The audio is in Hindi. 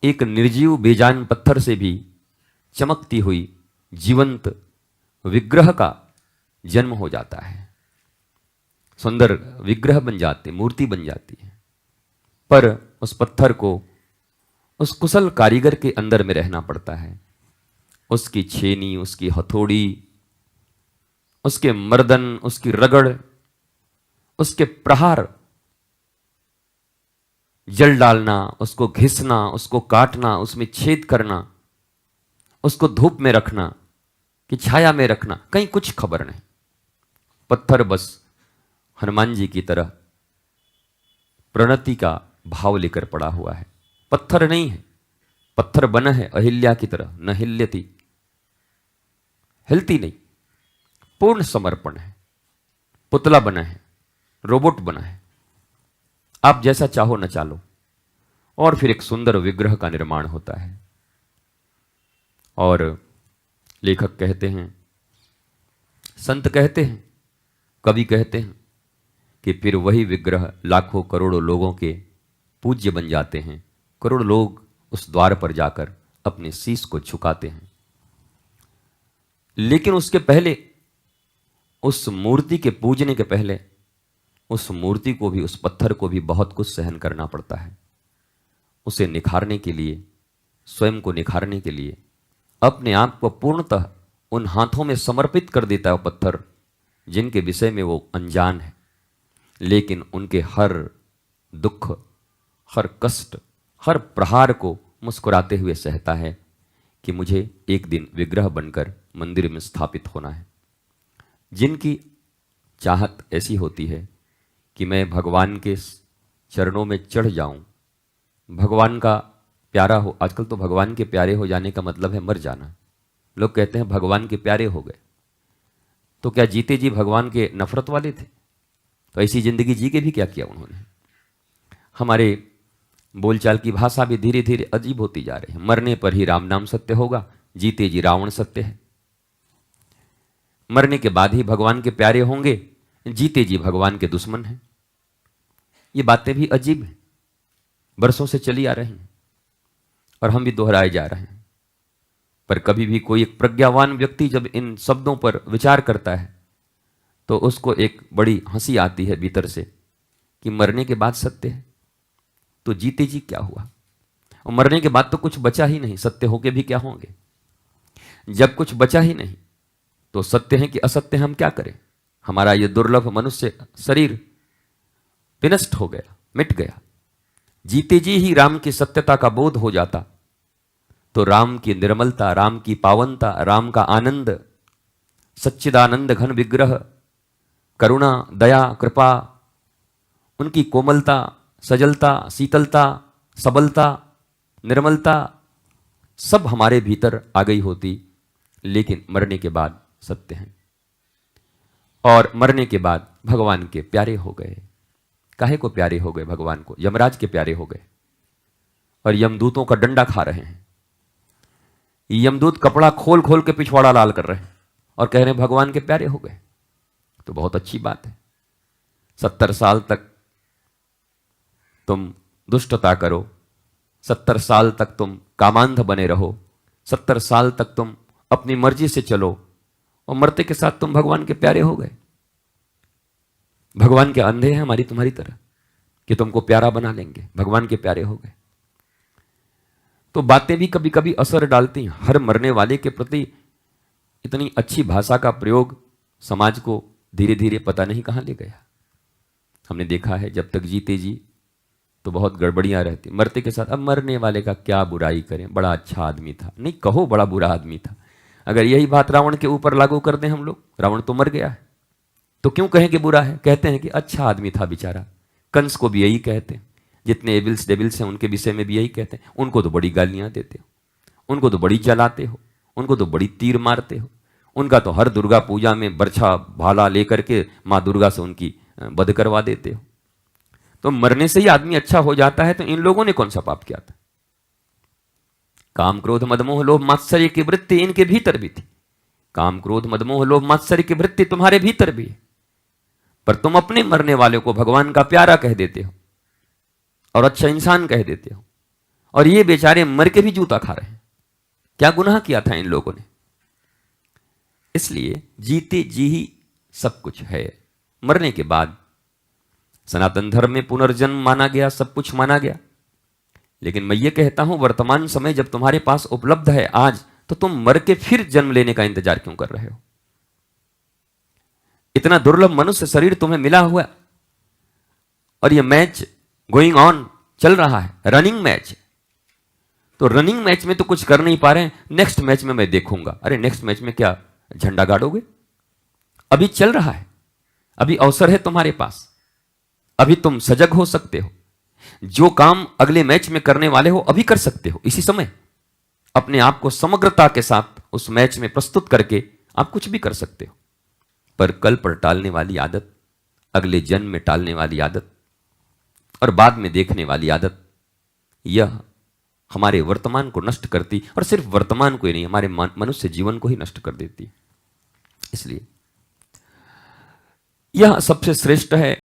एक निर्जीव बेजान पत्थर से भी चमकती हुई जीवंत विग्रह का जन्म हो जाता है, सुंदर विग्रह बन जाते, मूर्ति बन जाती है। पर उस पत्थर को उस कुशल कारीगर के अंदर में रहना पड़ता है। उसकी छेनी, उसकी हथौड़ी, उसके मर्दन, उसकी रगड़, उसके प्रहार, जल डालना, उसको घिसना, उसको काटना, उसमें छेद करना, उसको धूप में रखना कि छाया में रखना, कहीं कुछ खबर नहीं। पत्थर बस हनुमान जी की तरह प्रणति का भाव लेकर पड़ा हुआ है। पत्थर नहीं है, पत्थर बना है अहिल्या की तरह, न हिल्यति, हिलती नहीं, पूर्ण समर्पण है। पुतला बना है, रोबोट बना है, आप जैसा चाहो न चालो, और फिर एक सुंदर विग्रह का निर्माण होता है। और लेखक कहते हैं, संत कहते हैं, कवि कहते हैं कि फिर वही विग्रह लाखों करोड़ों लोगों के पूज्य बन जाते हैं। करोड़ों लोग उस द्वार पर जाकर अपने शीश को झुकाते हैं। लेकिन उसके पहले, उस मूर्ति के पूजने के पहले, उस मूर्ति को भी, उस पत्थर को भी बहुत कुछ सहन करना पड़ता है। उसे निखारने के लिए, स्वयं को निखारने के लिए अपने आप को पूर्णतः उन हाथों में समर्पित कर देता है वो पत्थर, जिनके विषय में वो अनजान है, लेकिन उनके हर दुख, हर कष्ट, हर प्रहार को मुस्कुराते हुए सहता है कि मुझे एक दिन विग्रह बनकर मंदिर में स्थापित होना है। जिनकी चाहत ऐसी होती है कि मैं भगवान के चरणों में चढ़ जाऊं, भगवान का प्यारा हो। आजकल तो भगवान के प्यारे हो जाने का मतलब है मर जाना। लोग कहते हैं भगवान के प्यारे हो गए, तो क्या जीते जी भगवान के नफरत वाले थे? तो ऐसी जिंदगी जी के भी क्या किया उन्होंने? हमारे बोलचाल की भाषा भी धीरे धीरे अजीब होती जा रही है। मरने पर ही राम नाम सत्य होगा, जीते जी रावण सत्य है। मरने के बाद ही भगवान के प्यारे होंगे, जीते जी भगवान के दुश्मन हैं। ये बातें भी अजीब हैं, बरसों से चली आ रही हैं और हम भी दोहराए जा रहे हैं। पर कभी भी कोई एक प्रज्ञावान व्यक्ति जब इन शब्दों पर विचार करता है तो उसको एक बड़ी हंसी आती है भीतर से कि मरने के बाद सत्य है तो जीते जी क्या हुआ, और मरने के बाद तो कुछ बचा ही नहीं, सत्य होके भी क्या होंगे। जब कुछ बचा ही नहीं तो सत्य है कि असत्य हम क्या करें। हमारा यह दुर्लभ मनुष्य शरीर विनष्ट हो गया, मिट गया। जीते जी ही राम की सत्यता का बोध हो जाता तो राम की निर्मलता, राम की पावनता, राम का आनंद, सच्चिदानंद घन विग्रह, करुणा, दया, कृपा, उनकी कोमलता, सजलता, शीतलता, सबलता, निर्मलता सब हमारे भीतर आ गई होती। लेकिन मरने के बाद सत्य है, और मरने के बाद भगवान के प्यारे हो गए। काहे को प्यारे हो गए? भगवान को यमराज के प्यारे हो गए और यमदूतों का डंडा खा रहे हैं। यमदूत कपड़ा खोल खोल के पिछवाड़ा लाल कर रहे हैं और कह रहे हैं भगवान के प्यारे हो गए। तो बहुत अच्छी बात है। 70 साल तक तुम दुष्टता करो, 70 साल तक तुम कामांध बने रहो, 70 साल तक तुम अपनी मर्जी से चलो, और मरते के साथ तुम भगवान के प्यारे हो गए। भगवान के अंधे हैं हमारी तुम्हारी तरह कि तुमको प्यारा बना लेंगे, भगवान के प्यारे हो गए। तो बातें भी कभी कभी असर डालती हैं। हर मरने वाले के प्रति इतनी अच्छी भाषा का प्रयोग समाज को धीरे धीरे पता नहीं कहां ले गया। हमने देखा है जब तक जीते जी तो बहुत गड़बड़ियां रहती, मरते के साथ अब मरने वाले का क्या बुराई करें, बड़ा अच्छा आदमी था। नहीं कहो बड़ा बुरा आदमी था। अगर यही बात रावण के ऊपर लागू कर दें हम लोग, रावण तो मर गया है तो क्यों कहें कि बुरा है? कहते हैं कि अच्छा आदमी था बेचारा। कंस को भी यही कहते हैं, जितने एविल्स डेविल्स हैं उनके विषय में भी यही कहते हैं। उनको तो बड़ी गालियां देते हो, उनको तो बड़ी जलाते हो, उनको तो बड़ी तीर मारते हो, उनका तो हर दुर्गा पूजा में बरछा भाला लेकर के माँ दुर्गा से उनकी वध करवा देते हो। तो मरने से ही आदमी अच्छा हो जाता है, तो इन लोगों ने कौन सा पाप किया था? काम क्रोध मदमोह लोभ मात्सर्य की वृत्ति इनके भीतर भी थी। काम क्रोध मदमोह लोभ मात्सर्य की वृत्ति तुम्हारे भीतर भी है, पर तुम अपने मरने वाले को भगवान का प्यारा कह देते हो और अच्छा इंसान कह देते हो, और ये बेचारे मर के भी जूता खा रहे हैं। क्या गुनाह किया था इन लोगों ने? इसलिए जीते जी ही सब कुछ है। मरने के बाद सनातन धर्म में पुनर्जन्म माना गया, सब कुछ माना गया। लेकिन मैं ये कहता हूं, वर्तमान समय जब तुम्हारे पास उपलब्ध है आज, तो तुम मर के फिर जन्म लेने का इंतजार क्यों कर रहे हो? इतना दुर्लभ मनुष्य शरीर तुम्हें मिला हुआ, और ये मैच गोइंग ऑन चल रहा है, रनिंग मैच। तो रनिंग मैच में तो कुछ कर नहीं पा रहे हैं, नेक्स्ट मैच में मैं देखूंगा। अरे नेक्स्ट मैच में क्या झंडा गाड़ोगे? अभी चल रहा है, अभी अवसर है तुम्हारे पास, अभी तुम सजग हो सकते हो। जो काम अगले मैच में करने वाले हो अभी कर सकते हो। इसी समय अपने आप को समग्रता के साथ उस मैच में प्रस्तुत करके आप कुछ भी कर सकते हो। पर कल पर टालने वाली आदत, अगले जन्म में टालने वाली आदत और बाद में देखने वाली आदत, यह हमारे वर्तमान को नष्ट करती, और सिर्फ वर्तमान को ही नहीं, हमारे मनुष्य जीवन को ही नष्ट कर देती। इसलिए यह सबसे श्रेष्ठ है